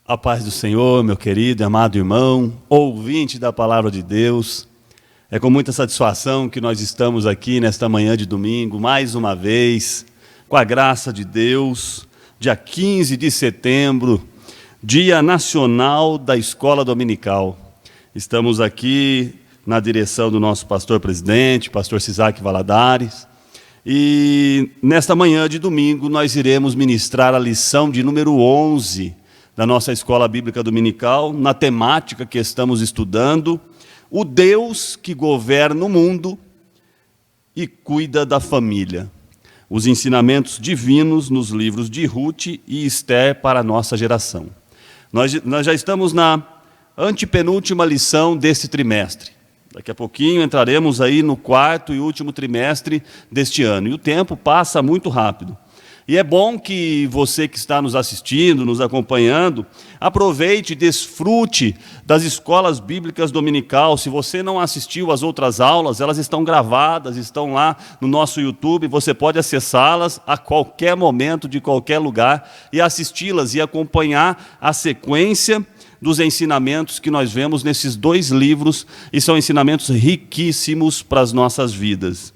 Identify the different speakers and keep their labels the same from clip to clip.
Speaker 1: A paz do Senhor, meu querido e amado irmão, ouvinte da Palavra de Deus. É com muita satisfação que nós estamos aqui nesta manhã de domingo, mais uma vez, com a graça de Deus, dia 15 de setembro, Dia Nacional da Escola Dominical. Estamos aqui na direção do nosso pastor-presidente, pastor Cisaque Valadares, e nesta manhã de domingo nós iremos ministrar a lição de número 11 da nossa Escola Bíblica Dominical, na temática que estamos estudando, o Deus que governa o mundo e cuida da família. Os ensinamentos divinos nos livros de Ruth e Esther para a nossa geração. Nós já estamos na antepenúltima lição deste trimestre. Daqui a pouquinho entraremos aí no quarto e último trimestre deste ano. E o tempo passa muito rápido. E é bom que você que está nos assistindo, nos acompanhando, aproveite e desfrute das escolas bíblicas dominical. Se você não assistiu às outras aulas, elas estão gravadas, estão lá no nosso YouTube, você pode acessá-las a qualquer momento, de qualquer lugar, e assisti-las e acompanhar a sequência dos ensinamentos que nós vemos nesses dois livros, e são ensinamentos riquíssimos para as nossas vidas.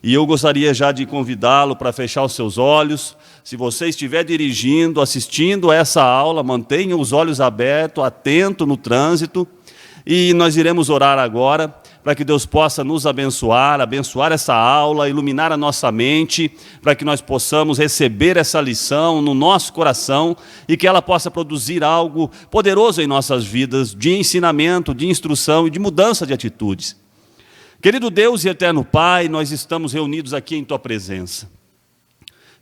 Speaker 1: E eu gostaria já de convidá-lo para fechar os seus olhos. Se você estiver dirigindo, assistindo a essa aula, mantenha os olhos abertos, atento no trânsito. E nós iremos orar agora para que Deus possa nos abençoar essa aula, iluminar a nossa mente, para que nós possamos receber essa lição no nosso coração e que ela possa produzir algo poderoso em nossas vidas, de ensinamento, de instrução e de mudança de atitudes. Querido Deus e eterno Pai, nós estamos reunidos aqui em Tua presença.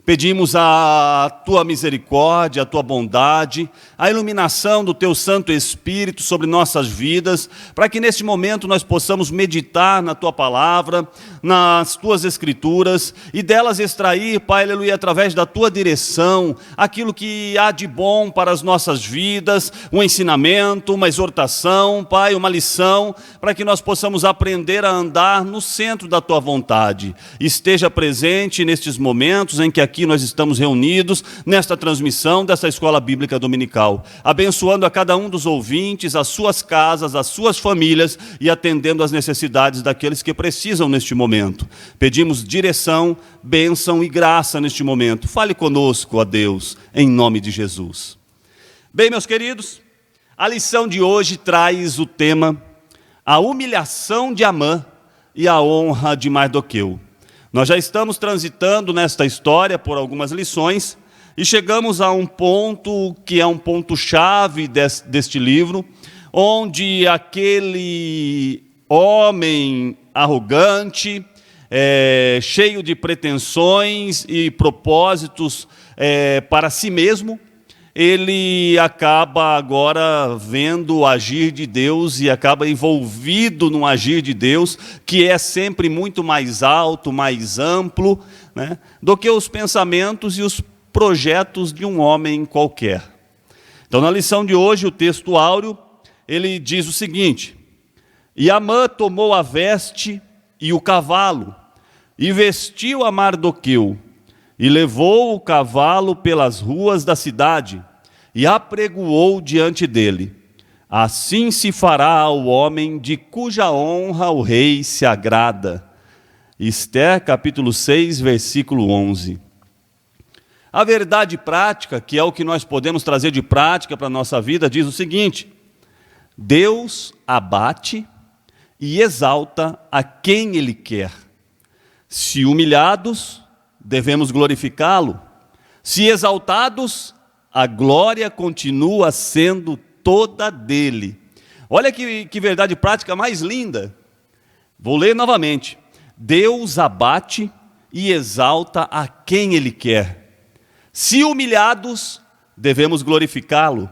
Speaker 1: Pedimos a Tua misericórdia, a Tua bondade, a iluminação do Teu Santo Espírito sobre nossas vidas, para que neste momento nós possamos meditar na Tua Palavra, nas Tuas Escrituras, e delas extrair, Pai, aleluia, através da Tua direção, aquilo que há de bom para as nossas vidas, um ensinamento, uma exortação, Pai, uma lição, para que nós possamos aprender a andar no centro da Tua vontade. Esteja presente nestes momentos em que aqui nós estamos reunidos nesta transmissão dessa Escola Bíblica Dominical, abençoando a cada um dos ouvintes, as suas casas, as suas famílias e atendendo às necessidades daqueles que precisam neste momento. Pedimos direção, bênção e graça neste momento. Fale conosco, ó Deus, em nome de Jesus. Bem, meus queridos, a lição de hoje traz o tema a humilhação de Amã e a honra de Mardoqueu. Nós já estamos transitando nesta história por algumas lições e chegamos a um ponto que é um ponto-chave deste livro, onde aquele homem arrogante, cheio de pretensões e propósitos para si mesmo, ele acaba agora vendo o agir de Deus e acaba envolvido no agir de Deus, que é sempre muito mais alto, mais amplo, né, do que os pensamentos e os projetos de um homem qualquer. Então, na lição de hoje, o texto áureo, ele diz o seguinte: E Amã tomou a veste e o cavalo, e vestiu a Mardoqueu, e levou o cavalo pelas ruas da cidade, e apregoou diante dele. Assim se fará ao homem de cuja honra o rei se agrada. Esther, capítulo 6, versículo 11. A verdade prática, que é o que nós podemos trazer de prática para a nossa vida, diz o seguinte: Deus abate e exalta a quem Ele quer. Se humilhados, devemos glorificá-lo. Se exaltados, a glória continua sendo toda dele. Olha que verdade prática mais linda. Vou ler novamente. Deus abate e exalta a quem Ele quer. Se humilhados, devemos glorificá-lo.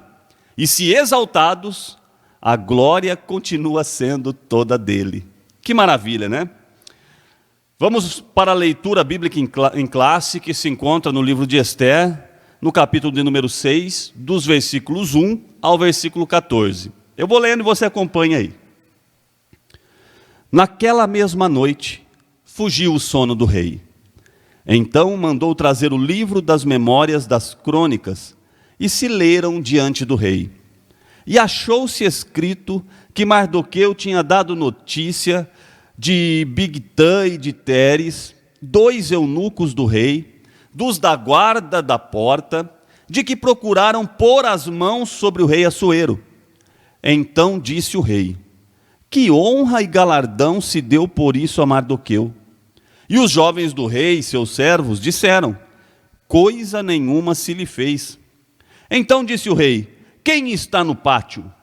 Speaker 1: E se exaltados, a glória continua sendo toda dele. Que maravilha, né? Vamos para a leitura bíblica em classe, que se encontra no livro de Esther, no capítulo de número 6, dos versículos 1 ao versículo 14. Eu vou lendo e você acompanha aí. Naquela mesma noite, fugiu o sono do rei. Então mandou trazer o livro das memórias das crônicas e se leram diante do rei. E achou-se escrito que Mardoqueu tinha dado notícia de Bigtã e de Teres, 2 eunucos do rei, dos da guarda da porta, de que procuraram pôr as mãos sobre o rei Assuero. Então disse o rei: que honra e galardão se deu por isso a Mardoqueu? E os jovens do rei, seus servos, disseram: coisa nenhuma se lhe fez. Então disse o rei: quem está no pátio?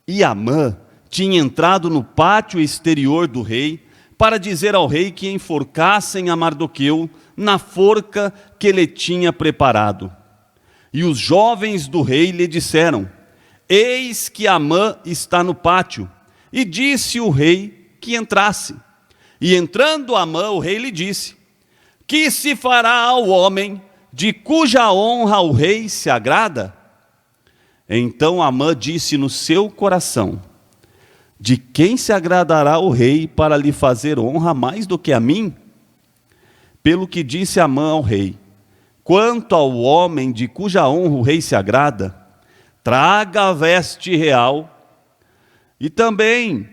Speaker 1: E Amã tinha entrado no pátio exterior do rei para dizer ao rei que enforcassem a Mardoqueu na forca que ele tinha preparado. E os jovens do rei lhe disseram: eis que Amã está no pátio. E disse o rei que entrasse. E entrando Amã, o rei lhe disse: que se fará ao homem de cuja honra o rei se agrada? Então Amã disse no seu coração: de quem se agradará o rei para lhe fazer honra mais do que a mim? Pelo que disse Amã ao rei: quanto ao homem de cuja honra o rei se agrada, traga a veste real, e também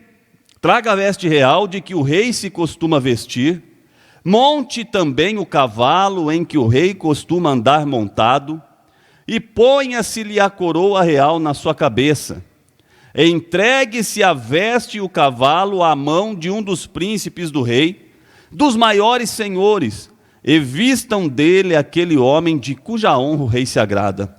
Speaker 1: traga a veste real de que o rei se costuma vestir, monte também o cavalo em que o rei costuma andar montado, e ponha-se-lhe a coroa real na sua cabeça. Entregue-se a veste e o cavalo à mão de um dos príncipes do rei, dos maiores senhores, e vistam dele aquele homem de cuja honra o rei se agrada.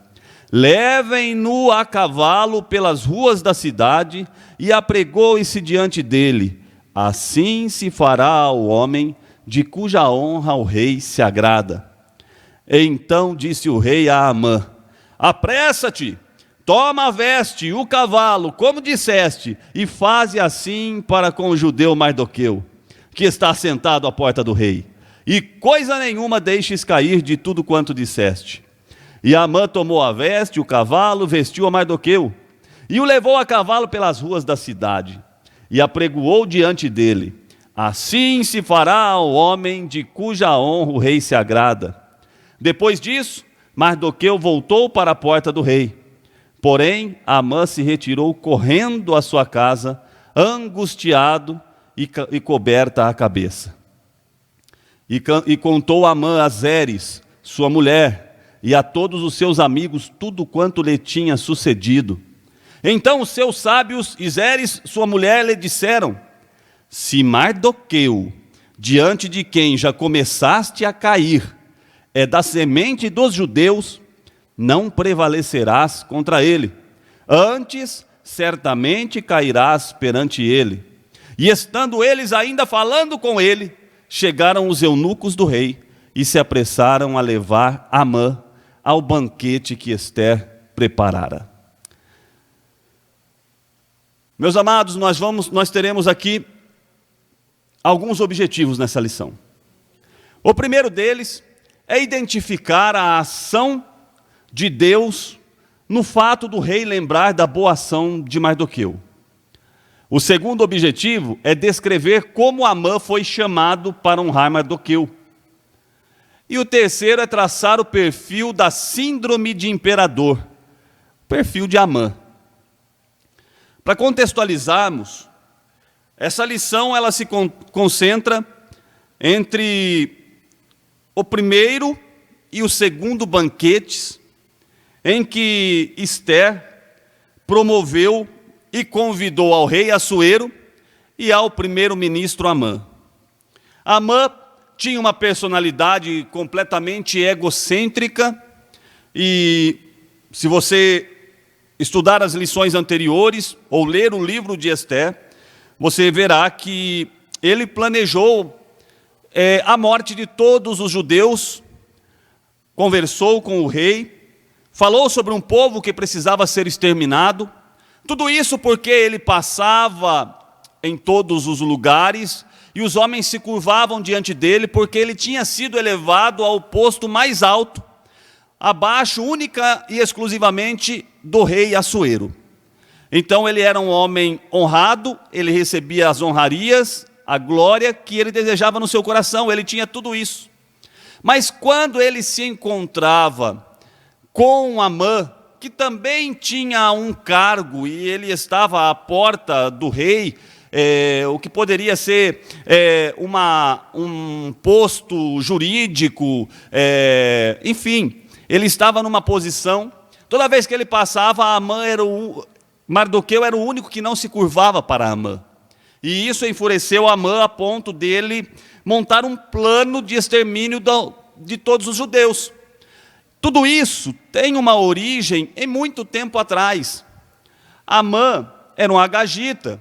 Speaker 1: Levem-no a cavalo pelas ruas da cidade e apregoe-se diante dele. Assim se fará ao homem de cuja honra o rei se agrada. Então disse o rei a Amã: apressa-te, toma a veste e o cavalo, como disseste, e faze assim para com o judeu Mardoqueu, que está sentado à porta do rei. E coisa nenhuma deixes cair de tudo quanto disseste. E Amã tomou a veste, o cavalo, vestiu a Mardoqueu, e o levou a cavalo pelas ruas da cidade, e apregoou diante dele. Assim se fará ao homem de cuja honra o rei se agrada. Depois disso, Mardoqueu voltou para a porta do rei. Porém, Amã se retirou correndo à sua casa, angustiado e coberta a cabeça. E contou Amã a Zeres, sua mulher, e a todos os seus amigos tudo quanto lhe tinha sucedido. Então os seus sábios e Zeres, sua mulher, lhe disseram: se Mardoqueu, diante de quem já começaste a cair, é da semente dos judeus, não prevalecerás contra ele. Antes, certamente cairás perante ele. E estando eles ainda falando com ele, chegaram os eunucos do rei e se apressaram a levar Amã ao banquete que Ester preparara. Meus amados, nós teremos aqui alguns objetivos nessa lição. O primeiro deles é identificar a ação de Deus no fato do rei lembrar da boa ação de Mardoqueu. O segundo objetivo é descrever como Amã foi chamado para honrar Mardoqueu. E o terceiro é traçar o perfil da síndrome de imperador, o perfil de Amã. Para contextualizarmos, essa lição ela se concentra entre o primeiro e o segundo banquetes, em que Ester promoveu e convidou ao rei Assuero e ao primeiro-ministro Amã. Amã tinha uma personalidade completamente egocêntrica, e se você estudar as lições anteriores ou ler o livro de Ester, você verá que ele planejou a morte de todos os judeus, conversou com o rei, falou sobre um povo que precisava ser exterminado. Tudo isso porque ele passava em todos os lugares e os homens se curvavam diante dele, porque ele tinha sido elevado ao posto mais alto, abaixo única e exclusivamente do rei Assuero. Então ele era um homem honrado, ele recebia as honrarias, a glória que ele desejava no seu coração, ele tinha tudo isso. Mas quando ele se encontrava com Amã, que também tinha um cargo e ele estava à porta do rei, o que poderia ser um posto jurídico, enfim, ele estava numa posição. Toda vez que ele passava, Mardoqueu era o único que não se curvava para Amã. E isso enfureceu Amã a ponto dele montar um plano de extermínio de todos os judeus. Tudo isso tem uma origem em muito tempo atrás. Amã era um agagita,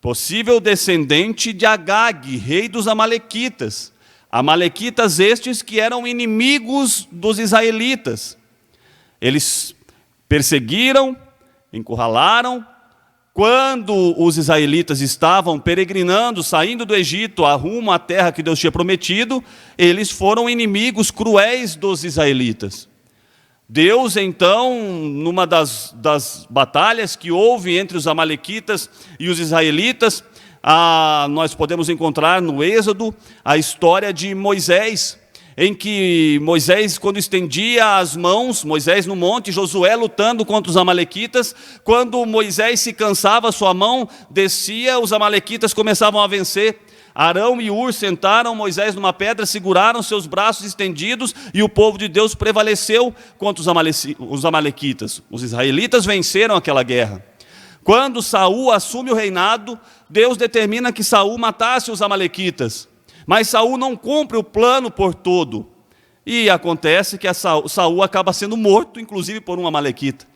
Speaker 1: possível descendente de Agag, rei dos amalequitas. Amalequitas estes que eram inimigos dos israelitas. Eles perseguiram, encurralaram. Quando os israelitas estavam peregrinando, saindo do Egito, rumo à terra que Deus tinha prometido, eles foram inimigos cruéis dos israelitas. Deus, então, numa das batalhas que houve entre os amalequitas e os israelitas, nós podemos encontrar no Êxodo a história de Moisés, em que Moisés, quando estendia as mãos, Moisés no monte, Josué lutando contra os amalequitas, quando Moisés se cansava, sua mão descia, os amalequitas começavam a vencer. Arão e Hur sentaram Moisés numa pedra, seguraram seus braços estendidos e o povo de Deus prevaleceu contra os amalequitas. Os israelitas venceram aquela guerra. Quando Saul assume o reinado, Deus determina que Saul matasse os amalequitas. Mas Saul não cumpre o plano por todo. E acontece que Saul acaba sendo morto, inclusive por um amalequita.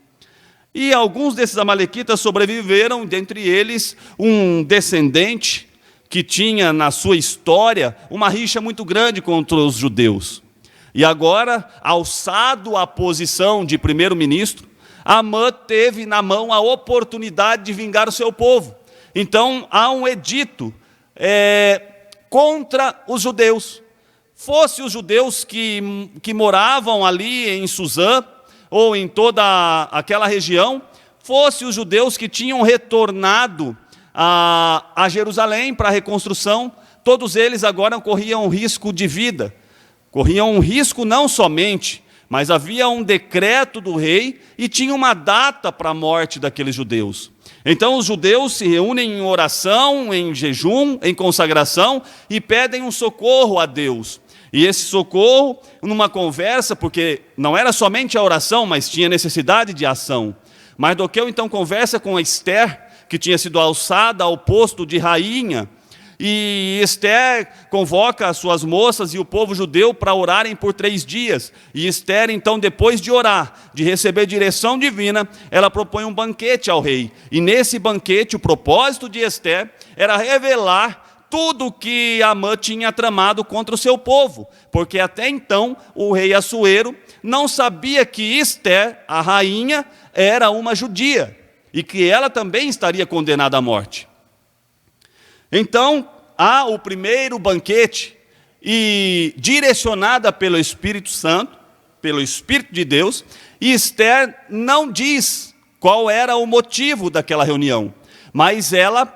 Speaker 1: E alguns desses amalequitas sobreviveram, dentre eles um descendente que tinha na sua história uma rixa muito grande contra os judeus. E agora, alçado à posição de primeiro-ministro, Amã teve na mão a oportunidade de vingar o seu povo. Então há um edito contra os judeus. Fosse os judeus que moravam ali em Suzã, ou em toda aquela região, fosse os judeus que tinham retornado a Jerusalém para a reconstrução, todos eles agora corriam um risco de vida. Corriam um risco não somente, mas havia um decreto do rei e tinha uma data para a morte daqueles judeus. Então os judeus se reúnem em oração, em jejum, em consagração e pedem um socorro a Deus. E esse socorro, numa conversa, porque não era somente a oração, mas tinha necessidade de ação. Mardoqueu então conversa com Ester, que tinha sido alçada ao posto de rainha, e Ester convoca as suas moças e o povo judeu para orarem por 3 dias. E Ester, então, depois de orar, de receber direção divina, ela propõe um banquete ao rei. E nesse banquete, o propósito de Ester era revelar tudo o que Amã tinha tramado contra o seu povo. Porque até então, o rei Assuero não sabia que Ester, a rainha, era uma judia. E que ela também estaria condenada à morte. Então, há o primeiro banquete, e direcionada pelo Espírito Santo, pelo Espírito de Deus, e Ester não diz qual era o motivo daquela reunião, mas ela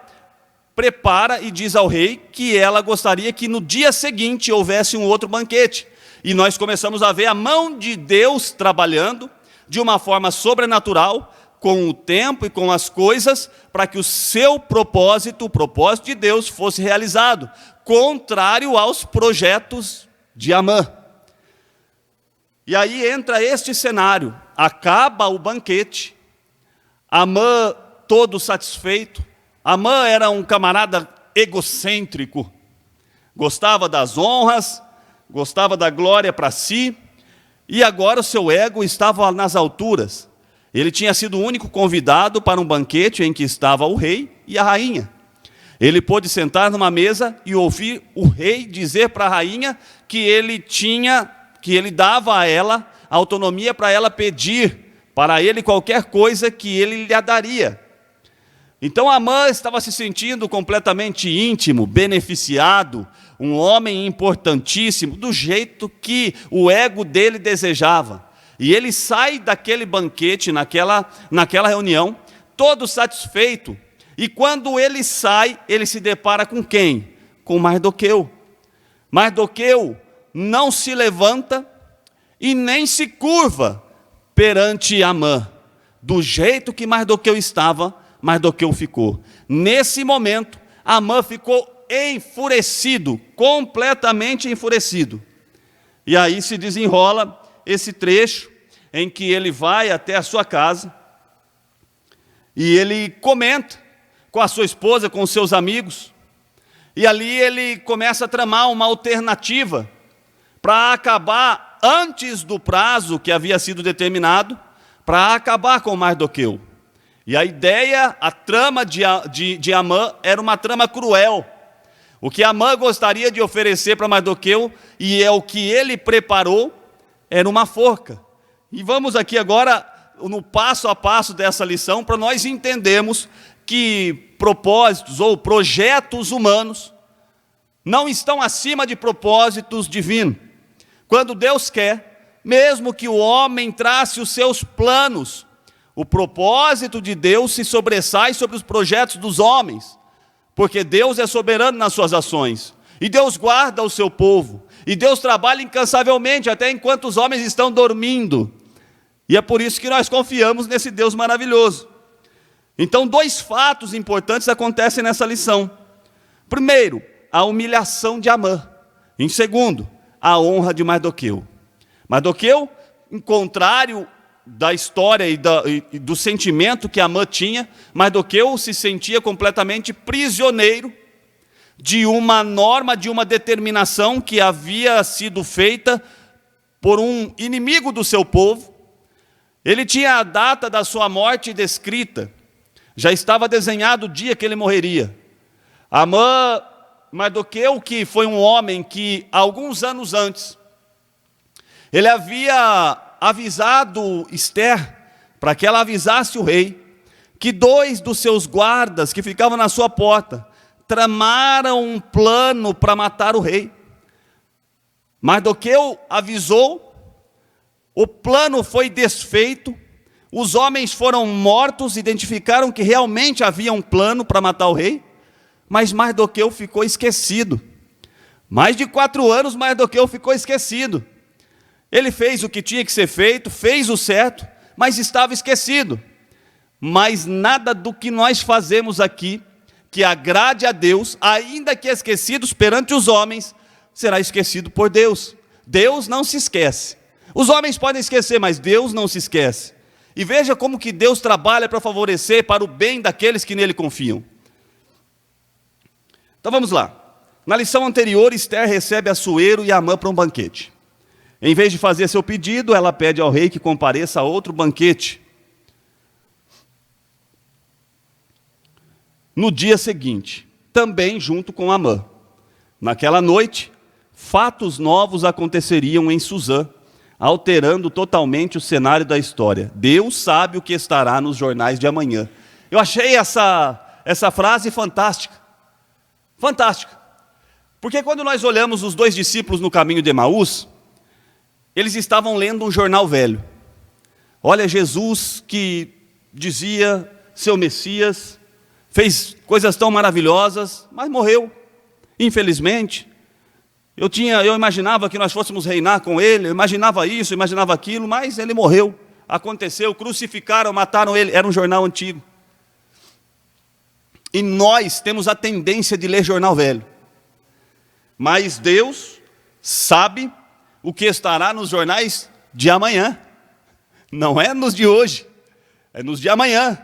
Speaker 1: prepara e diz ao rei que ela gostaria que no dia seguinte houvesse um outro banquete. E nós começamos a ver a mão de Deus trabalhando de uma forma sobrenatural, com o tempo e com as coisas, para que o seu propósito, o propósito de Deus, fosse realizado, contrário aos projetos de Amã. E aí entra este cenário, acaba o banquete, Amã todo satisfeito. Amã era um camarada egocêntrico, gostava das honras, gostava da glória para si, e agora o seu ego estava nas alturas. Ele tinha sido o único convidado para um banquete em que estava o rei e a rainha. Ele pôde sentar numa mesa e ouvir o rei dizer para a rainha que ele dava a ela autonomia para ela pedir para ele qualquer coisa que ele lhe daria. Então Amã estava se sentindo completamente íntimo, beneficiado, um homem importantíssimo, do jeito que o ego dele desejava. E ele sai daquele banquete, naquela reunião, todo satisfeito. E quando ele sai, ele se depara com quem? Com Mardoqueu. Mardoqueu não se levanta e nem se curva perante Amã. Do jeito que Mardoqueu estava, Mardoqueu ficou. Nesse momento, Amã ficou enfurecido, completamente enfurecido. E aí se desenrola esse trecho em que ele vai até a sua casa e ele comenta com a sua esposa, com os seus amigos, e ali ele começa a tramar uma alternativa para acabar antes do prazo que havia sido determinado, para acabar com Mardoqueu. E a ideia, a trama de Amã era uma trama cruel. O que Amã gostaria de oferecer para Mardoqueu, e é o que ele preparou, era uma forca. E vamos aqui agora no passo a passo dessa lição, para nós entendermos que propósitos ou projetos humanos não estão acima de propósitos divinos. Quando Deus quer, mesmo que o homem trace os seus planos, o propósito de Deus se sobressai sobre os projetos dos homens, porque Deus é soberano nas suas ações, e Deus guarda o seu povo, e Deus trabalha incansavelmente até enquanto os homens estão dormindo, e é por isso que nós confiamos nesse Deus maravilhoso. Então, dois fatos importantes acontecem nessa lição. Primeiro, a humilhação de Amã. Em segundo, a honra de Mardoqueu. Mardoqueu, em contrário da história e do sentimento que Amã tinha, Mardoqueu se sentia completamente prisioneiro de uma norma, de uma determinação que havia sido feita por um inimigo do seu povo. Ele tinha a data da sua morte descrita, já estava desenhado o dia que ele morreria. Mardoqueu, que foi um homem que, alguns anos antes, ele havia avisado Esther, para que ela avisasse o rei, que 2 dos seus guardas, que ficavam na sua porta, tramaram um plano para matar o rei. Mardoqueu avisou, o plano foi desfeito, os homens foram mortos, identificaram que realmente havia um plano para matar o rei, mas Mardoqueu ficou esquecido. Mais de 4 anos Mardoqueu ficou esquecido. Ele fez o que tinha que ser feito, fez o certo, mas estava esquecido. Mas nada do que nós fazemos aqui, que agrade a Deus, ainda que esquecidos perante os homens, será esquecido por Deus. Deus não se esquece. Os homens podem esquecer, mas Deus não se esquece. E veja como que Deus trabalha para favorecer, para o bem daqueles que nele confiam. Então vamos lá. Na lição anterior, Esther recebe Assuero e Amã para um banquete. Em vez de fazer seu pedido, ela pede ao rei que compareça a outro banquete. No dia seguinte, também junto com Amã. Naquela noite, fatos novos aconteceriam em Suzã, alterando totalmente o cenário da história. Deus sabe o que estará nos jornais de amanhã. Eu achei essa frase fantástica. Fantástica. Porque quando nós olhamos os 2 discípulos no caminho de Emaús, eles estavam lendo um jornal velho. Olha, Jesus que dizia ser o Messias, fez coisas tão maravilhosas, mas morreu, infelizmente. Eu imaginava que nós fôssemos reinar com ele, eu imaginava isso, eu imaginava aquilo, mas ele morreu, aconteceu, crucificaram, mataram ele, era um jornal antigo. E nós temos a tendência de ler jornal velho. Mas Deus sabe o que estará nos jornais de amanhã. Não é nos de hoje, é nos de amanhã.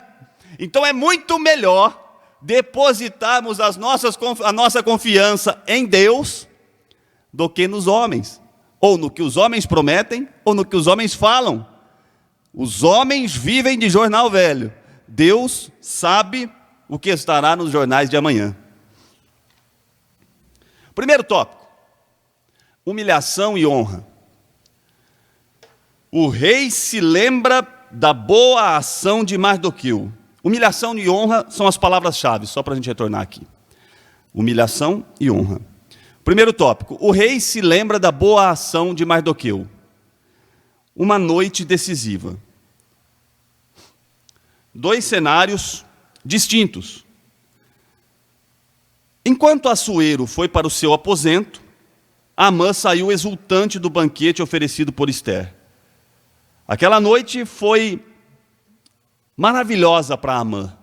Speaker 1: Então é muito melhor depositarmos a nossa confiança em Deus do que nos homens, ou no que os homens prometem, ou no que os homens falam. Os homens vivem de jornal velho. Deus sabe o que estará nos jornais de amanhã. Primeiro tópico: humilhação e honra. O rei se lembra da boa ação de Mardoqueu. Humilhação e honra são as palavras-chave, só para a gente retornar aqui. Humilhação e honra. Primeiro tópico: o rei se lembra da boa ação de Mardoqueu. Uma noite decisiva. 2 cenários distintos. Enquanto Assuero foi para o seu aposento, Amã saiu exultante do banquete oferecido por Esther. Aquela noite foi maravilhosa para Amã.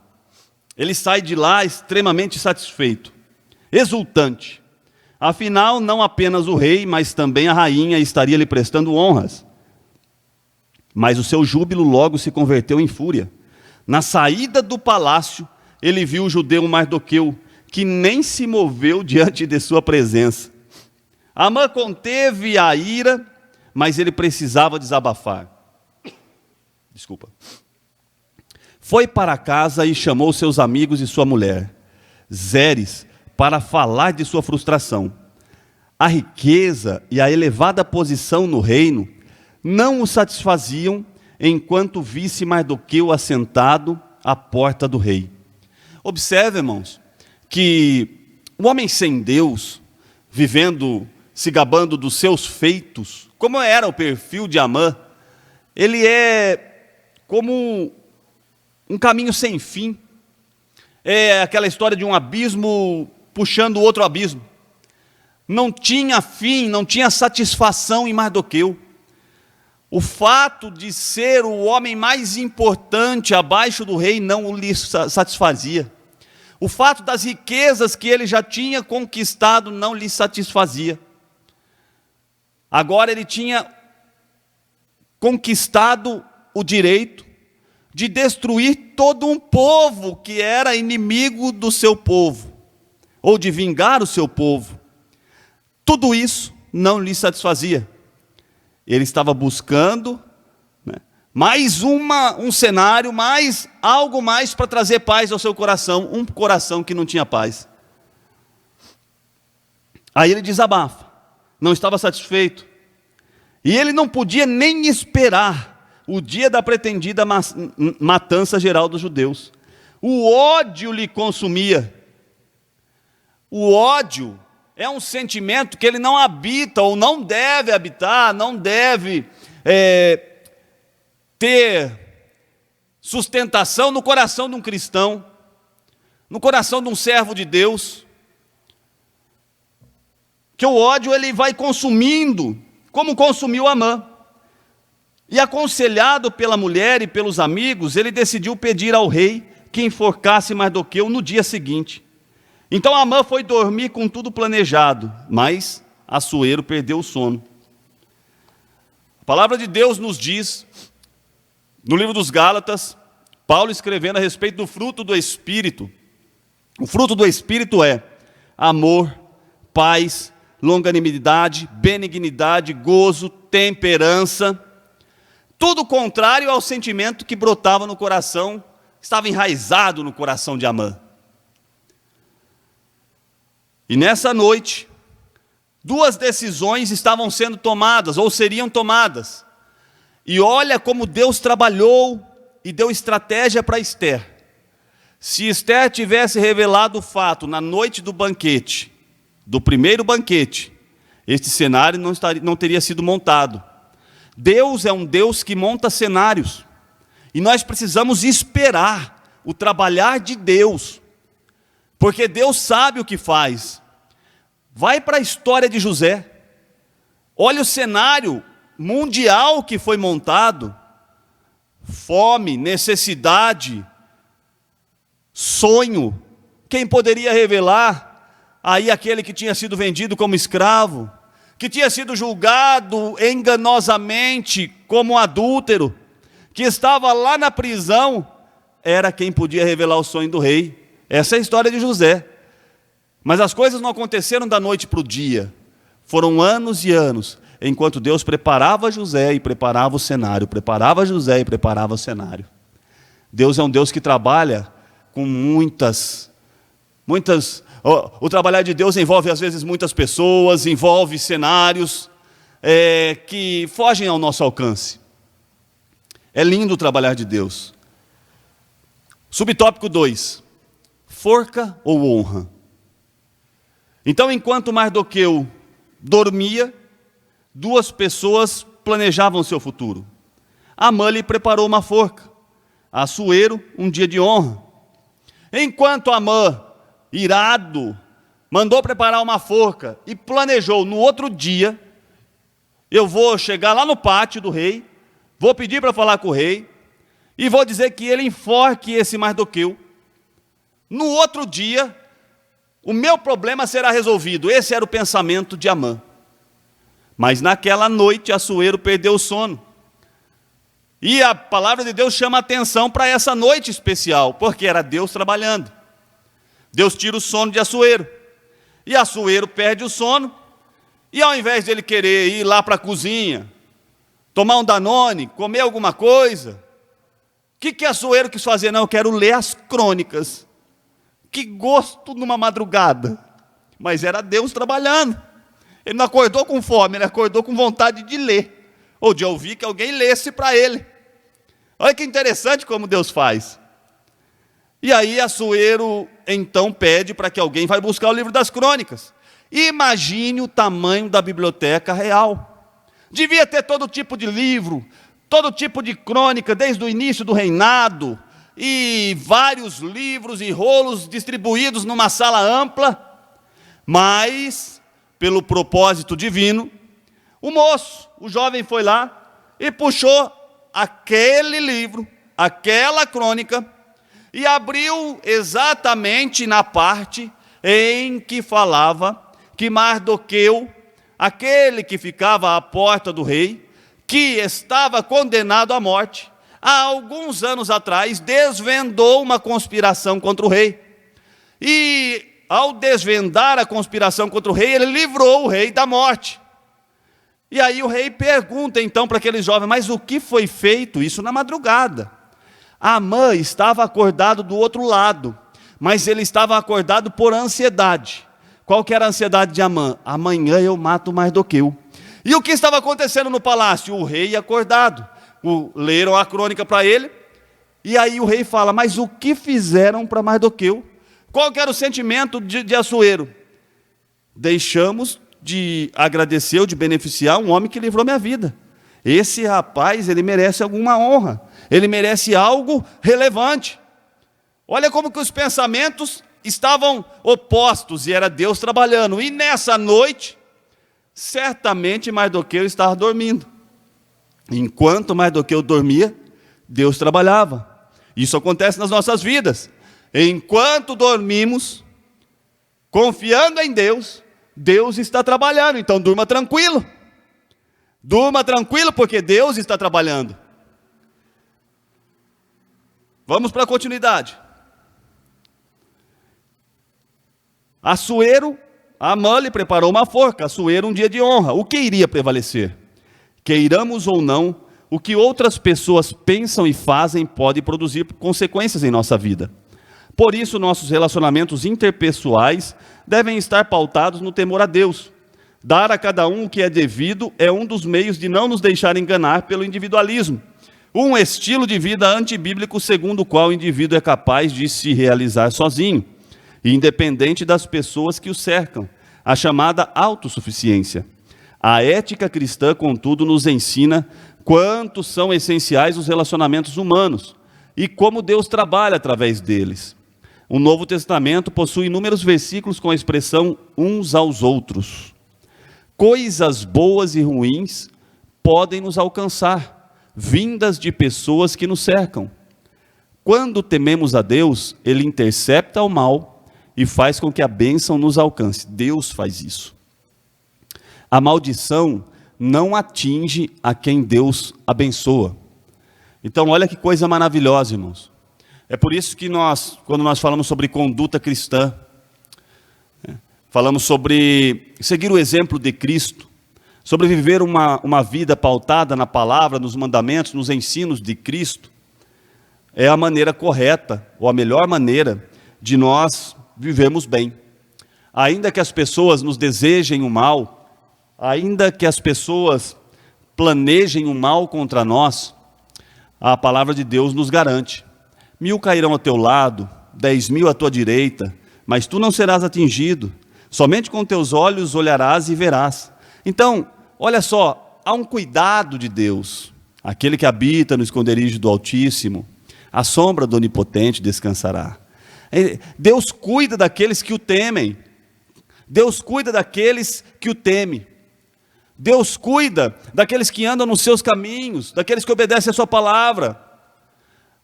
Speaker 1: Ele sai de lá extremamente satisfeito, exultante. Afinal, não apenas o rei, mas também a rainha estaria lhe prestando honras. Mas o seu júbilo logo se converteu em fúria. Na saída do palácio, ele viu o judeu Mardoqueu, que nem se moveu diante de sua presença. Amã conteve a ira, mas ele precisava desabafar. Desculpa. Foi para casa e chamou seus amigos e sua mulher, Zeres, para falar de sua frustração. A riqueza e a elevada posição no reino não o satisfaziam enquanto visse Mardoqueu assentado à porta do rei. Observe, irmãos, que o homem sem Deus, vivendo, se gabando dos seus feitos, como era o perfil de Amã, ele é como um caminho sem fim. É aquela história de um abismo puxando outro abismo. Não tinha fim, não tinha satisfação em Mardoqueu. O fato de ser o homem mais importante abaixo do rei não lhe satisfazia. O fato das riquezas que ele já tinha conquistado não lhe satisfazia. Agora ele tinha conquistado o direito de destruir todo um povo que era inimigo do seu povo, ou de vingar o seu povo. Tudo isso não lhe satisfazia. Ele estava buscando, né, mais um cenário, mais algo mais para trazer paz ao seu coração, um coração que não tinha paz. Aí ele desabafa, não estava satisfeito, e ele não podia nem esperar o dia da pretendida matança geral dos judeus. O ódio lhe consumia. O ódio é um sentimento que ele não habita, ou não deve habitar, não deve ter sustentação no coração de um cristão, no coração de um servo de Deus. Que o ódio ele vai consumindo, como consumiu Amã. E aconselhado pela mulher e pelos amigos, ele decidiu pedir ao rei que enforcasse Mardoqueu no dia seguinte. Então Amã foi dormir com tudo planejado, mas Assuero perdeu o sono. A palavra de Deus nos diz, no livro dos Gálatas, Paulo escrevendo a respeito do fruto do Espírito. O fruto do Espírito é amor, paz, longanimidade, benignidade, gozo, temperança. Tudo contrário ao sentimento que brotava no coração, estava enraizado no coração de Amã. E nessa noite, duas decisões estavam sendo tomadas, ou seriam tomadas. E olha como Deus trabalhou e deu estratégia para Esther. Se Esther tivesse revelado o fato na noite do banquete, do primeiro banquete, este cenário não teria sido montado. Deus é um Deus que monta cenários, e nós precisamos esperar o trabalhar de Deus, porque Deus sabe o que faz. Vai para a história de José, olha o cenário mundial que foi montado: fome, necessidade, sonho. Quem poderia revelar? Aí aquele que tinha sido vendido como escravo, que tinha sido julgado enganosamente como adúltero, que estava lá na prisão, era quem podia revelar o sonho do rei. Essa é a história de José. Mas as coisas não aconteceram da noite para o dia. Foram anos e anos, enquanto Deus preparava José e preparava o cenário, preparava José e preparava o cenário. Deus é um Deus que trabalha com muitas. O trabalhar de Deus envolve às vezes muitas pessoas, envolve cenários que fogem ao nosso alcance. É lindo o trabalhar de Deus. Subtópico 2. Forca ou honra? Então, enquanto Mardoqueu dormia, duas pessoas planejavam seu futuro. Amã lhe preparou uma forca, Assuero um dia de honra. Enquanto Amã, irado, mandou preparar uma forca e planejou no outro dia: eu vou chegar lá no pátio do rei vou pedir para falar com o rei, e vou dizer que ele enforque esse Mardoqueu. No outro dia, o meu problema será resolvido. Esse era o pensamento de Amã. Mas naquela noite, Assuero perdeu o sono. E a palavra de Deus chama a atenção para essa noite especial, porque era Deus trabalhando. Deus tira o sono de Assuero. E Assuero perde o sono, e ao invés de ele querer ir lá para a cozinha, tomar um Danone, comer alguma coisa, o que Assuero quis fazer? Não, eu quero ler as crônicas. Que gosto numa madrugada. Mas era Deus trabalhando. Ele não acordou com fome, ele acordou com vontade de ler, ou de ouvir que alguém lesse para ele. Olha que interessante como Deus faz. E aí Assuero então pede para que alguém vá buscar o livro das crônicas. Imagine o tamanho da biblioteca real. Devia ter todo tipo de livro, todo tipo de crônica, desde o início do reinado, e vários livros e rolos distribuídos numa sala ampla. Mas, pelo propósito divino, o moço, o jovem foi lá e puxou aquele livro, aquela crônica, e abriu exatamente na parte em que falava que Mardoqueu, aquele que ficava à porta do rei, que estava condenado à morte, há alguns anos atrás desvendou uma conspiração contra o rei. E ao desvendar a conspiração contra o rei, ele livrou o rei da morte. E aí o rei pergunta então para aquele jovem, mas o que foi feito? Isso na madrugada. Amã estava acordado do outro lado, mas ele estava acordado por ansiedade. Qual que era a ansiedade de Amã? Amanhã eu mato Mardoqueu. E o que estava acontecendo no palácio? O rei acordado. Leram a crônica para ele, e aí o rei fala, mas o que fizeram para Mardoqueu? Qual que era o sentimento de Assuero? Deixamos de agradecer ou de beneficiar um homem que livrou minha vida. Esse rapaz, ele merece alguma honra, ele merece algo relevante. Olha como que os pensamentos estavam opostos, e era Deus trabalhando. E nessa noite, certamente Mardoqueu estava dormindo. Enquanto Mardoqueu dormia, Deus trabalhava. Isso acontece nas nossas vidas. Enquanto dormimos, confiando em Deus, Deus está trabalhando. Então durma tranquilo. Durma tranquilo, porque Deus está trabalhando. Vamos para a continuidade. Assuero, Amã lhe preparou uma forca. Assuero, um dia de honra. O que iria prevalecer? Queiramos ou não, o que outras pessoas pensam e fazem pode produzir consequências em nossa vida. Por isso, nossos relacionamentos interpessoais devem estar pautados no temor a Deus. Dar a cada um o que é devido é um dos meios de não nos deixar enganar pelo individualismo. Um estilo de vida antibíblico segundo o qual o indivíduo é capaz de se realizar sozinho, independente das pessoas que o cercam, a chamada autossuficiência. A ética cristã, contudo, nos ensina quanto são essenciais os relacionamentos humanos e como Deus trabalha através deles. O Novo Testamento possui inúmeros versículos com a expressão uns aos outros. Coisas boas e ruins podem nos alcançar, vindas de pessoas que nos cercam. Quando tememos a Deus, Ele intercepta o mal e faz com que a bênção nos alcance. Deus faz isso. A maldição não atinge a quem Deus abençoa. Então, olha que coisa maravilhosa, irmãos. É por isso que quando nós falamos sobre conduta cristã, falamos sobre seguir o exemplo de Cristo, sobre viver uma vida pautada na palavra, nos mandamentos, nos ensinos de Cristo, é a maneira correta, ou a melhor maneira de nós vivermos bem. Ainda que as pessoas nos desejem o mal, ainda que as pessoas planejem o mal contra nós, a palavra de Deus nos garante. 1000 cairão ao teu lado, 10.000 à tua direita, mas tu não serás atingido. Somente com teus olhos olharás e verás. Então, olha só, há um cuidado de Deus. Aquele que habita no esconderijo do Altíssimo, a sombra do Onipotente descansará. Deus cuida daqueles que o temem. Deus cuida daqueles que o temem. Deus cuida daqueles que andam nos seus caminhos, daqueles que obedecem a sua palavra.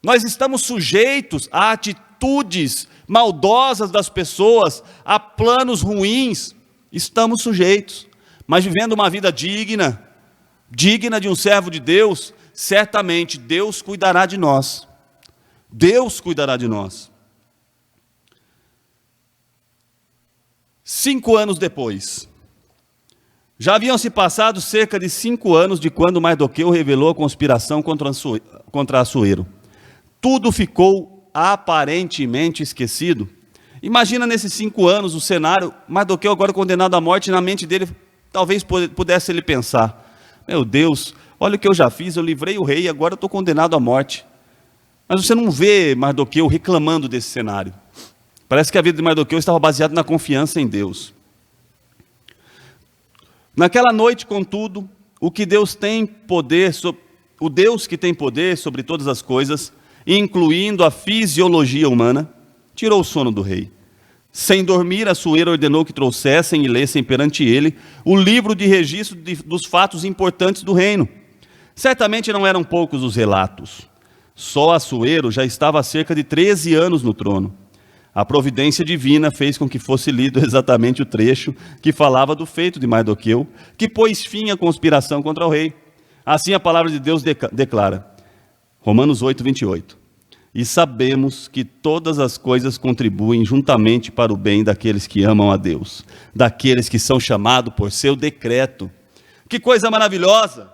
Speaker 1: Nós estamos sujeitos a atitudes maldosas das pessoas, a planos ruins. Estamos sujeitos, mas vivendo uma vida digna de um servo de Deus, certamente Deus cuidará de nós. Deus cuidará de nós. 5 anos depois, já haviam se passado cerca de 5 anos de quando Mardoqueu revelou a conspiração contra Assuero. Tudo ficou aparentemente esquecido. Imagina nesses 5 anos o cenário, Mardoqueu agora condenado à morte, na mente dele, talvez pudesse ele pensar, meu Deus, olha o que eu já fiz, eu livrei o rei e agora eu estou condenado à morte. Mas você não vê Mardoqueu reclamando desse cenário. Parece que a vida de Mardoqueu estava baseada na confiança em Deus. Naquela noite, contudo, o Deus que tem poder sobre todas as coisas, incluindo a fisiologia humana, tirou o sono do rei. Sem dormir, Assuero ordenou que trouxessem e lessem perante ele o livro de registro dos fatos importantes do reino. Certamente não eram poucos os relatos. Só Assuero já estava há cerca de 13 anos no trono. A providência divina fez com que fosse lido exatamente o trecho que falava do feito de Mardoqueu, que pôs fim à conspiração contra o rei. Assim a palavra de Deus declara, Romanos 8, 28. E sabemos que todas as coisas contribuem juntamente para o bem daqueles que amam a Deus, daqueles que são chamados por seu decreto. Que coisa maravilhosa!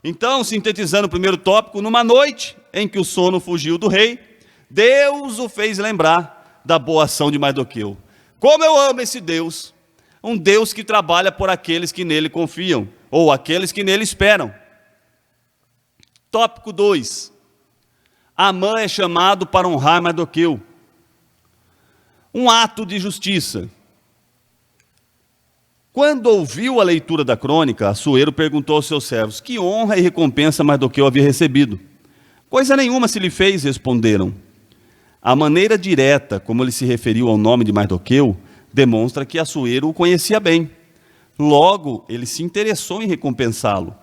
Speaker 1: Então, sintetizando o primeiro tópico, numa noite em que o sono fugiu do rei, Deus o fez lembrar da boa ação de Mardoqueu. Como eu amo esse Deus, um Deus que trabalha por aqueles que nele confiam, ou aqueles que nele esperam. Tópico 2. Amã é chamado para honrar Mardoqueu. Um ato de justiça. Quando ouviu a leitura da crônica, Assuero perguntou aos seus servos, que honra e recompensa Mardoqueu havia recebido? Coisa nenhuma se lhe fez, responderam. A maneira direta como ele se referiu ao nome de Mardoqueu demonstra que Assuero o conhecia bem. Logo, ele se interessou em recompensá-lo,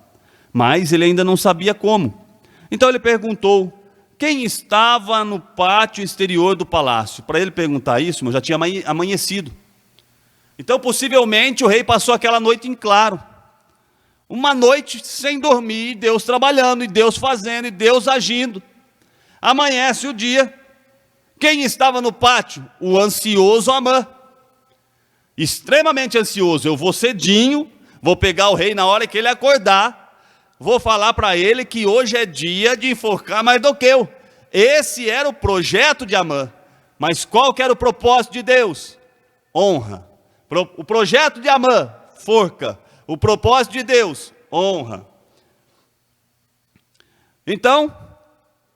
Speaker 1: mas ele ainda não sabia como. Então ele perguntou, quem estava no pátio exterior do palácio? Para ele perguntar isso, já tinha amanhecido. Então, possivelmente, o rei passou aquela noite em claro. Uma noite sem dormir, Deus trabalhando, e Deus fazendo, e Deus agindo. Amanhece o dia. Quem estava no pátio? O ansioso Amã. Extremamente ansioso. Eu vou cedinho, vou pegar o rei na hora que ele acordar, vou falar para ele que hoje é dia de enforcar Mardoqueu. Esse era o projeto de Amã. Mas qual que era o propósito de Deus? Honra. O projeto de Amã, forca. O propósito de Deus, honra. Então,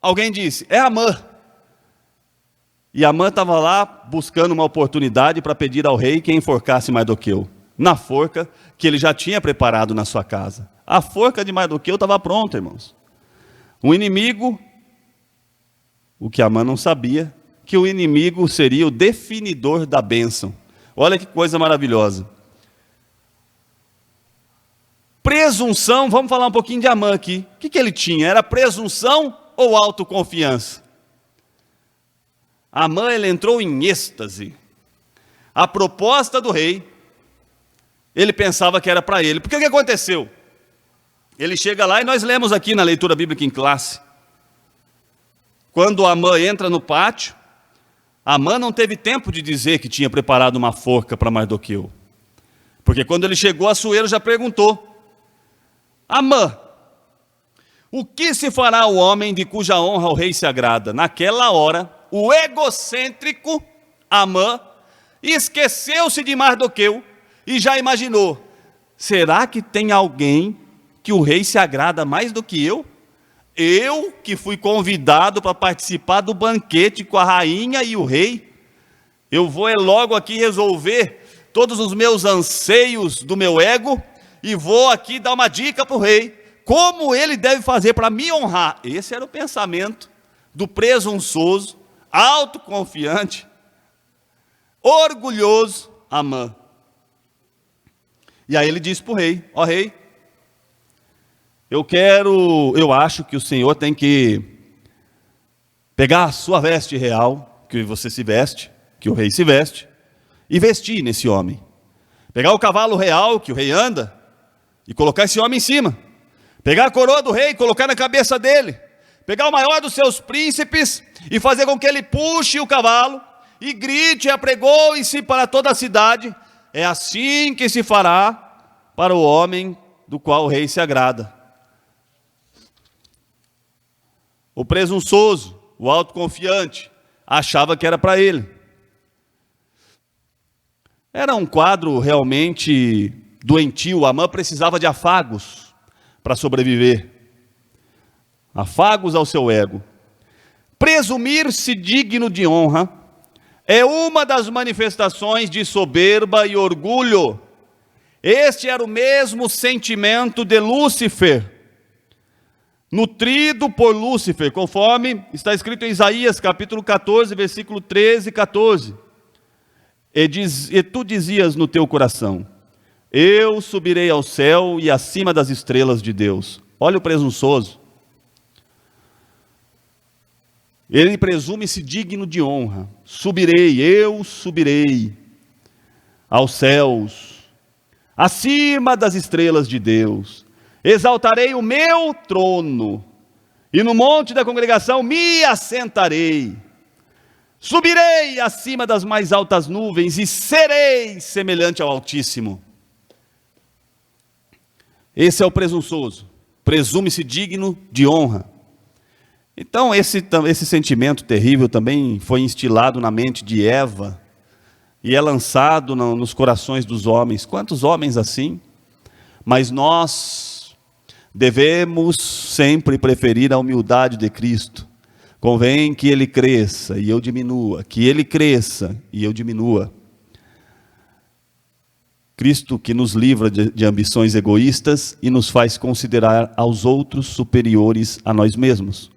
Speaker 1: alguém disse, é Amã. E Amã estava lá buscando uma oportunidade para pedir ao rei que enforcasse Mardoqueu. Na forca que ele já tinha preparado na sua casa. A forca de Mardoqueu estava pronta, irmãos. O inimigo, o que Amã não sabia, que o inimigo seria o definidor da bênção. Olha que coisa maravilhosa. Presunção, vamos falar um pouquinho de Amã aqui. O que ele tinha? Era presunção ou autoconfiança? Amã, ele entrou em êxtase. A proposta do rei, ele pensava que era para ele. Porque o que aconteceu? Ele chega lá e nós lemos aqui na leitura bíblica em classe. Quando Amã entra no pátio, Amã não teve tempo de dizer que tinha preparado uma forca para Mardoqueu. Porque quando ele chegou, Assuero já perguntou, Amã, o que se fará ao homem de cuja honra o rei se agrada? Naquela hora, o egocêntrico Amã esqueceu-se de Mardoqueu e já imaginou, será que tem alguém que o rei se agrada mais do que eu? Eu que fui convidado para participar do banquete com a rainha e o rei, eu vou logo aqui resolver todos os meus anseios do meu ego e vou aqui dar uma dica para o rei, como ele deve fazer para me honrar. Esse era o pensamento do presunçoso, autoconfiante, orgulhoso Amã. E aí ele disse para o rei, ó rei, eu acho que o Senhor tem que pegar a sua veste real, que você se veste, que o rei se veste, e vestir nesse homem. Pegar o cavalo real, que o rei anda, e colocar esse homem em cima. Pegar a coroa do rei e colocar na cabeça dele. Pegar o maior dos seus príncipes e fazer com que ele puxe o cavalo e grite e apregoe-se para toda a cidade. É assim que se fará para o homem do qual o rei se agrada. O presunçoso, o autoconfiante, achava que era para ele. Era um quadro realmente doentio. Amã precisava de afagos para sobreviver. Afagos ao seu ego. Presumir-se digno de honra é uma das manifestações de soberba e orgulho. Este era o mesmo sentimento de Lúcifer, nutrido por Lúcifer, conforme está escrito em Isaías capítulo 14, versículo 13 e 14. E tu dizias no teu coração: eu subirei ao céu e acima das estrelas de Deus. Olha o presunçoso. Ele presume-se digno de honra. Eu subirei aos céus, acima das estrelas de Deus. Exaltarei o meu trono, e no monte da congregação me assentarei. Subirei acima das mais altas nuvens e serei semelhante ao Altíssimo. Esse é o presunçoso. Presume-se digno de honra. Então esse sentimento terrível também foi instilado na mente de Eva e é lançado nos corações dos homens. Quantos homens assim? Mas nós devemos sempre preferir a humildade de Cristo. Convém que Ele cresça e eu diminua, que Ele cresça e eu diminua. Cristo que nos livra de ambições egoístas e nos faz considerar aos outros superiores a nós mesmos.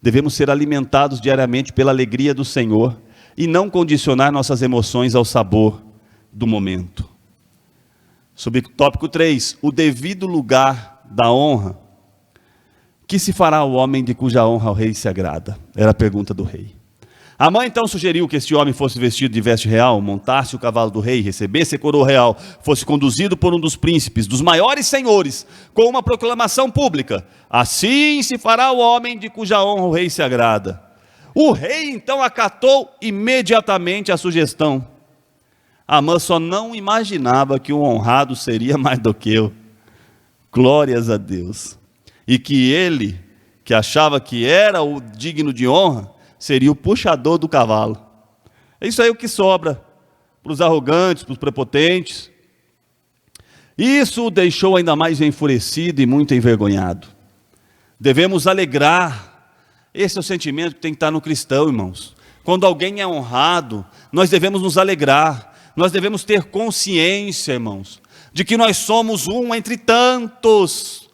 Speaker 1: Devemos ser alimentados diariamente pela alegria do Senhor e não condicionar nossas emoções ao sabor do momento. Subtópico 3, o devido lugar da honra. Que se fará ao homem de cuja honra o rei se agrada? Era a pergunta do rei. Amã então sugeriu que este homem fosse vestido de veste real, montasse o cavalo do rei, recebesse a coroa real, fosse conduzido por um dos príncipes, dos maiores senhores, com uma proclamação pública: assim se fará o homem de cuja honra o rei se agrada. O rei então acatou imediatamente a sugestão. Amã só não imaginava que um honrado seria mais do que eu. Glórias a Deus. E que ele, que achava que era o digno de honra, seria o puxador do cavalo. É isso aí o que sobra para os arrogantes, para os prepotentes. Isso o deixou ainda mais enfurecido e muito envergonhado. Devemos alegrar. Esse é o sentimento que tem que estar no cristão, irmãos. Quando alguém é honrado, nós devemos nos alegrar. Nós devemos ter consciência, irmãos, de que nós somos um entre tantos,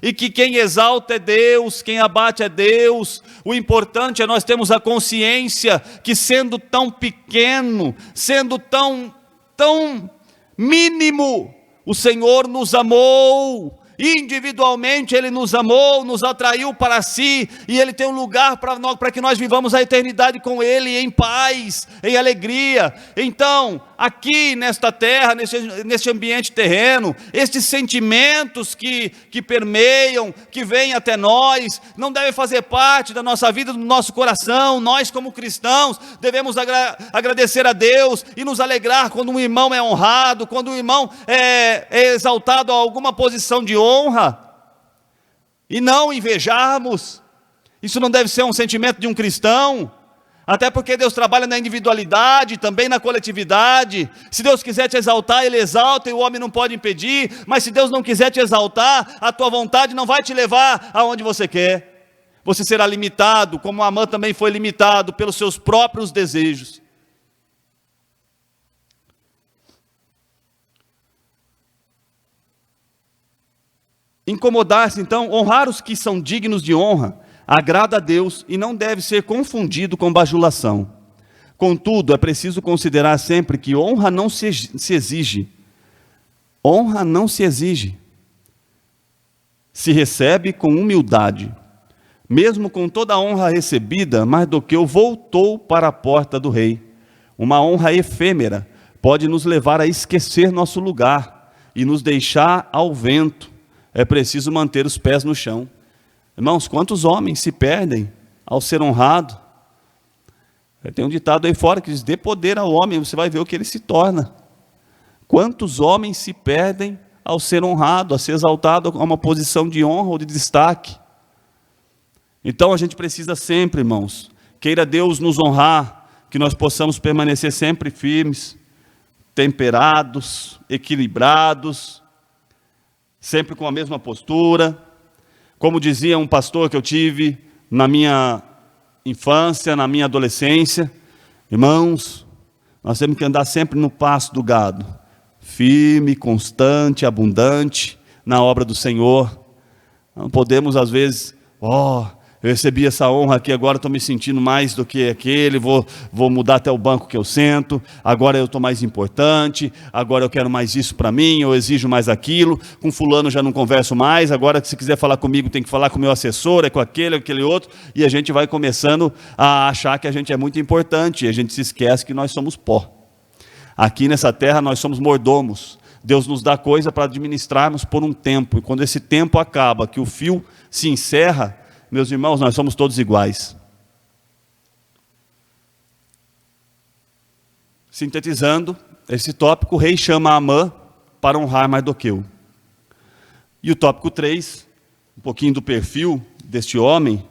Speaker 1: e que quem exalta é Deus, quem abate é Deus. O importante é nós termos a consciência que, sendo tão pequeno, sendo tão mínimo, o Senhor nos amou. Individualmente Ele nos amou, nos atraiu para si, e Ele tem um lugar para que nós vivamos a eternidade com Ele, em paz, em alegria. Então, aqui nesta terra, neste ambiente terreno, estes sentimentos que permeiam, que vêm até nós, não devem fazer parte da nossa vida, do nosso coração. Nós, como cristãos, devemos agradecer a Deus e nos alegrar quando um irmão é honrado, quando um irmão é exaltado a alguma posição de honra, e não invejarmos. Isso não deve ser um sentimento de um cristão, até porque Deus trabalha na individualidade, também na coletividade. Se Deus quiser te exaltar, Ele exalta, e o homem não pode impedir. Mas se Deus não quiser te exaltar, a tua vontade não vai te levar aonde você quer. Você será limitado, como Amã também foi limitado pelos seus próprios desejos. Incomodar-se, então, honrar os que são dignos de honra, agrada a Deus e não deve ser confundido com bajulação. Contudo, é preciso considerar sempre que honra não se exige. Honra não se exige. se recebe com humildade. Mesmo com toda a honra recebida, Mardoqueu voltou para a porta do rei. Uma honra efêmera pode nos levar a esquecer nosso lugar e nos deixar ao vento. É preciso manter os pés no chão. Irmãos, quantos homens se perdem ao ser honrado? Tem um ditado aí fora que diz: dê poder ao homem, você vai ver o que ele se torna. Quantos homens se perdem ao ser honrado, a ser exaltado a uma posição de honra ou de destaque? Então a gente precisa sempre, irmãos, queira Deus nos honrar, que nós possamos permanecer sempre firmes, temperados, equilibrados, sempre com a mesma postura. Como dizia um pastor que eu tive na minha infância, na minha adolescência: irmãos, nós temos que andar sempre no passo do gado, firme, constante, abundante na obra do Senhor. Não podemos às vezes, eu recebi essa honra aqui, agora estou me sentindo mais do que aquele, vou mudar até o banco que eu sento, agora eu estou mais importante, agora eu quero mais isso para mim, eu exijo mais aquilo, com fulano já não converso mais, agora se quiser falar comigo tem que falar com o meu assessor, é com aquele outro, e a gente vai começando a achar que a gente é muito importante, e a gente se esquece que nós somos pó. Aqui nessa terra nós somos mordomos, Deus nos dá coisa para administrarmos por um tempo, e quando esse tempo acaba, que o fio se encerra, meus irmãos, nós somos todos iguais. Sintetizando esse tópico, o rei chama Amã para honrar Mardoqueu. E o tópico 3, um pouquinho do perfil deste homem,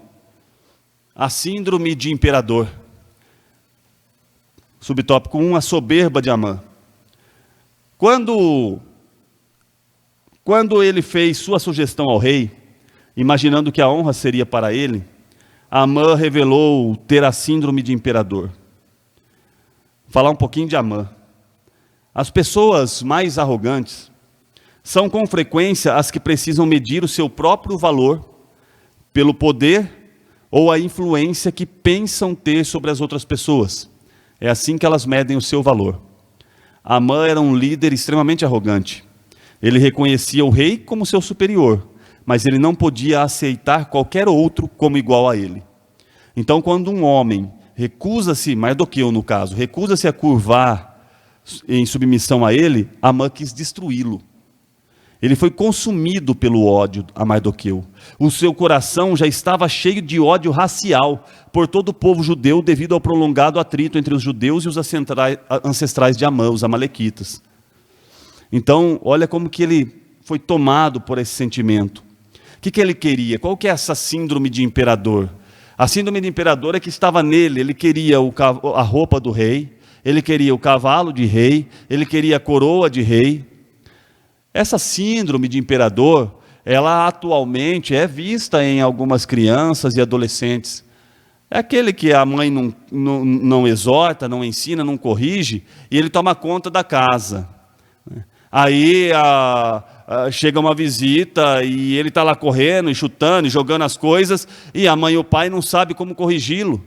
Speaker 1: a síndrome de imperador. Subtópico 1, a soberba de Amã. Quando ele fez sua sugestão ao rei, imaginando que a honra seria para ele, Amã revelou ter a síndrome de imperador. Vou falar um pouquinho de Amã. As pessoas mais arrogantes são com frequência as que precisam medir o seu próprio valor pelo poder ou a influência que pensam ter sobre as outras pessoas. É assim que elas medem o seu valor. Amã era um líder extremamente arrogante. Ele reconhecia o rei como seu superior, mas ele não podia aceitar qualquer outro como igual a ele. Então, quando um homem recusa-se, Mardoqueu no caso, recusa-se a curvar em submissão a ele, Amã quis destruí-lo. Ele foi consumido pelo ódio a Mardoqueu. O seu coração já estava cheio de ódio racial por todo o povo judeu devido ao prolongado atrito entre os judeus e os ancestrais de Amã, os amalequitas. Então, olha como que ele foi tomado por esse sentimento. O que ele queria? Qual que é essa síndrome de imperador? A síndrome de imperador é que estava nele. Ele queria a roupa do rei, ele queria o cavalo de rei, ele queria a coroa de rei. Essa síndrome de imperador, ela atualmente é vista em algumas crianças e adolescentes. É aquele que a mãe não exorta, não ensina, não corrige, e ele toma conta da casa. Aí chega uma visita e ele está lá correndo, e chutando, e jogando as coisas, e a mãe e o pai não sabem como corrigi-lo.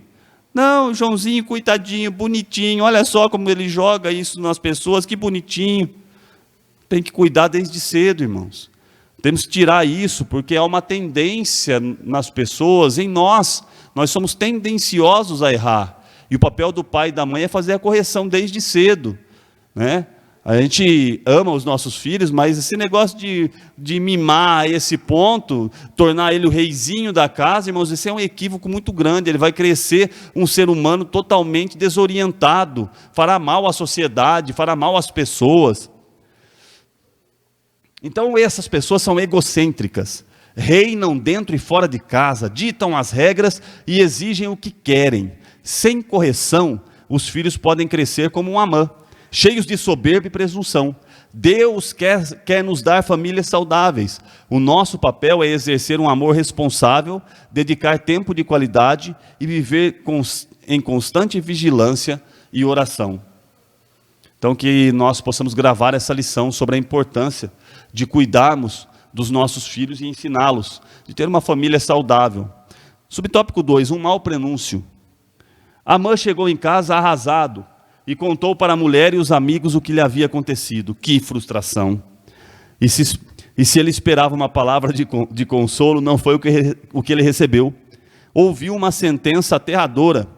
Speaker 1: Não, Joãozinho, coitadinho, bonitinho, olha só como ele joga isso nas pessoas, que bonitinho. Tem que cuidar desde cedo, irmãos. Temos que tirar isso, porque há uma tendência nas pessoas, em nós somos tendenciosos a errar. E o papel do pai e da mãe é fazer a correção desde cedo, né? A gente ama os nossos filhos, mas esse negócio de mimar a esse ponto, tornar ele o reizinho da casa, irmãos, esse é um equívoco muito grande. Ele vai crescer um ser humano totalmente desorientado, fará mal à sociedade, fará mal às pessoas. Então essas pessoas são egocêntricas, reinam dentro e fora de casa, ditam as regras e exigem o que querem. Sem correção, os filhos podem crescer como um Amã, cheios de soberba e presunção. Deus quer nos dar famílias saudáveis. O nosso papel é exercer um amor responsável, dedicar tempo de qualidade e viver em constante vigilância e oração. Então que nós possamos gravar essa lição sobre a importância de cuidarmos dos nossos filhos e ensiná-los, de ter uma família saudável. Subtópico 2, um mau prenúncio. Amã chegou em casa arrasado e contou para a mulher e os amigos o que lhe havia acontecido. Que frustração! E se ele esperava uma palavra de consolo, não foi o que ele recebeu. Ouviu uma sentença aterradora: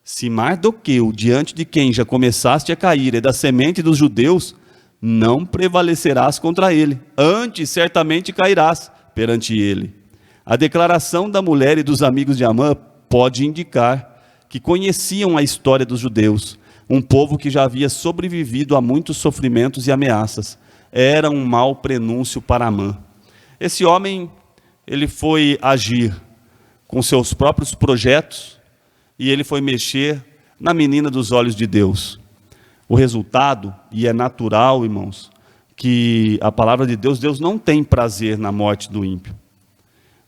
Speaker 1: se Mardoqueu, diante de quem já começaste a cair, é da semente dos judeus, não prevalecerás contra ele, antes certamente cairás perante ele. A declaração da mulher e dos amigos de Amã pode indicar que conheciam a história dos judeus, um povo que já havia sobrevivido a muitos sofrimentos e ameaças. Era um mau prenúncio para Amã. Esse homem, ele foi agir com seus próprios projetos e ele foi mexer na menina dos olhos de Deus. O resultado, e é natural, irmãos, que a palavra de Deus, Deus não tem prazer na morte do ímpio.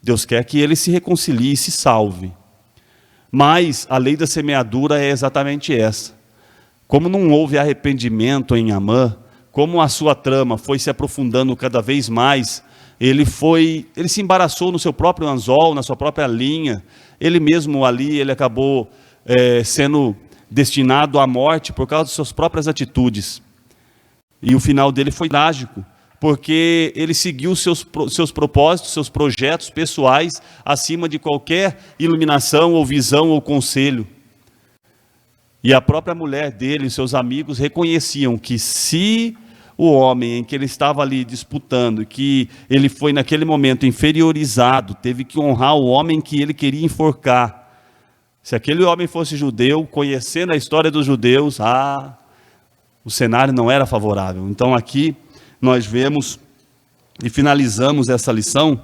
Speaker 1: Deus quer que ele se reconcilie e se salve. Mas a lei da semeadura é exatamente essa. Como não houve arrependimento em Amã, como a sua trama foi se aprofundando cada vez mais, ele se embaraçou no seu próprio anzol, na sua própria linha. Ele mesmo ali, ele acabou sendo destinado à morte por causa de suas próprias atitudes. E o final dele foi trágico, porque ele seguiu seus propósitos, seus projetos pessoais, acima de qualquer iluminação ou visão ou conselho. E a própria mulher dele, seus amigos, reconheciam que se o homem em que ele estava ali disputando, que ele foi naquele momento inferiorizado, teve que honrar o homem que ele queria enforcar. Se aquele homem fosse judeu, conhecendo a história dos judeus, o cenário não era favorável. Então aqui nós vemos e finalizamos essa lição,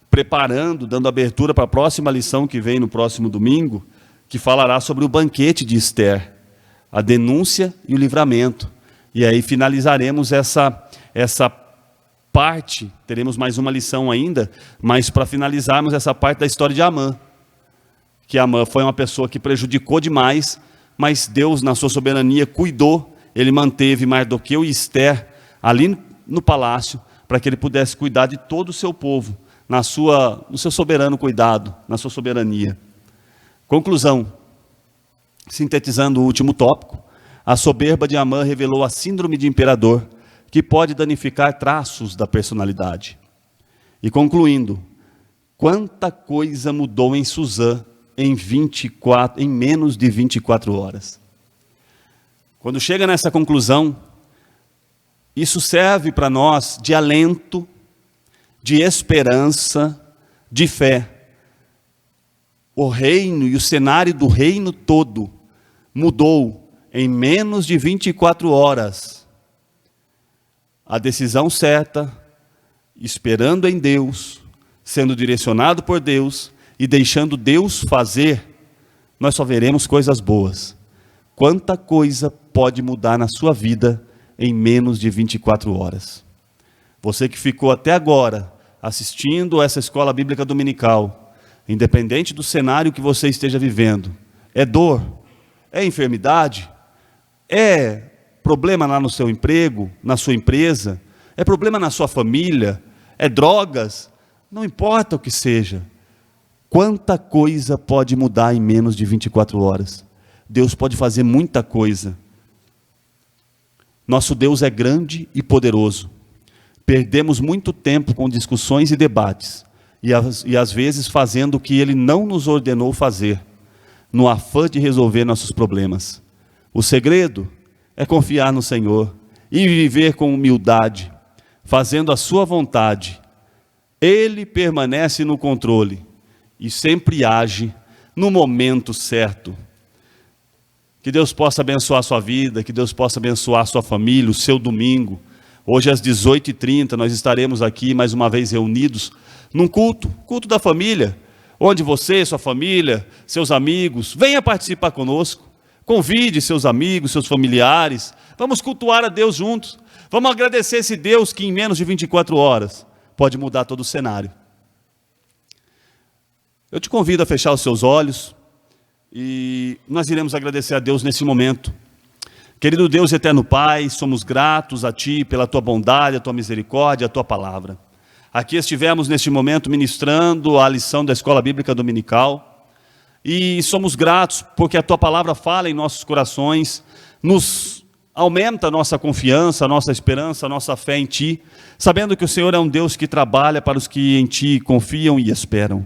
Speaker 1: preparando, dando abertura para a próxima lição que vem no próximo domingo, que falará sobre o banquete de Esther, a denúncia e o livramento. E aí finalizaremos essa parte, teremos mais uma lição ainda, mas para finalizarmos essa parte da história de Amã, que Amã foi uma pessoa que prejudicou demais, mas Deus, na sua soberania, cuidou, ele manteve Mardoqueu e Esther ali no palácio, para que ele pudesse cuidar de todo o seu povo, no seu soberano cuidado, na sua soberania. Conclusão, sintetizando o último tópico, a soberba de Amã revelou a síndrome de imperador, que pode danificar traços da personalidade. E concluindo, quanta coisa mudou em Suzã em menos de 24 horas. Quando chega nessa conclusão, isso serve para nós de alento, de esperança, de fé. O reino e o cenário do reino todo mudou em menos de 24 horas. A decisão certa, esperando em Deus, sendo direcionado por Deus e deixando Deus fazer, nós só veremos coisas boas. Quanta coisa pode mudar na sua vida em menos de 24 horas. Você que ficou até agora assistindo essa escola bíblica dominical, independente do cenário que você esteja vivendo, é dor, é enfermidade, é problema lá no seu emprego, na sua empresa, é problema na sua família, é drogas, não importa o que seja. Quanta coisa pode mudar em menos de 24 horas? Deus pode fazer muita coisa. Nosso Deus é grande e poderoso. Perdemos muito tempo com discussões e debates, e às vezes fazendo o que Ele não nos ordenou fazer, no afã de resolver nossos problemas. O segredo é confiar no Senhor e viver com humildade, fazendo a sua vontade. Ele permanece no controle e sempre age no momento certo. Que Deus possa abençoar a sua vida, que Deus possa abençoar a sua família, o seu domingo. Hoje às 18h30 nós estaremos aqui mais uma vez reunidos num culto da família, onde você, sua família, seus amigos, venha participar conosco. Convide seus amigos, seus familiares, vamos cultuar a Deus juntos. Vamos agradecer esse Deus que em menos de 24 horas pode mudar todo o cenário. Eu te convido a fechar os seus olhos e nós iremos agradecer a Deus nesse momento. Querido Deus e eterno Pai, somos gratos a Ti pela Tua bondade, a Tua misericórdia, a Tua palavra. Aqui estivemos neste momento ministrando a lição da Escola Bíblica Dominical e somos gratos porque a Tua palavra fala em nossos corações, nos aumenta a nossa confiança, a nossa esperança, a nossa fé em Ti, sabendo que o Senhor é um Deus que trabalha para os que em Ti confiam e esperam.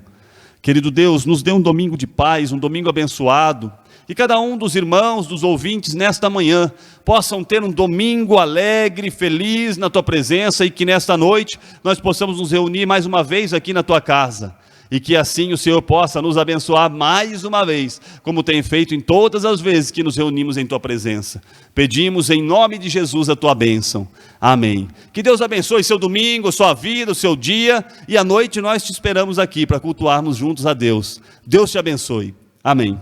Speaker 1: Querido Deus, nos dê um domingo de paz, um domingo abençoado, que cada um dos irmãos, dos ouvintes nesta manhã, possam ter um domingo alegre, feliz na Tua presença, e que nesta noite nós possamos nos reunir mais uma vez aqui na Tua casa, e que assim o Senhor possa nos abençoar mais uma vez, como tem feito em todas as vezes que nos reunimos em Tua presença. Pedimos em nome de Jesus a Tua bênção. Amém. Que Deus abençoe seu domingo, sua vida, o seu dia, e à noite nós te esperamos aqui para cultuarmos juntos a Deus. Deus te abençoe. Amém.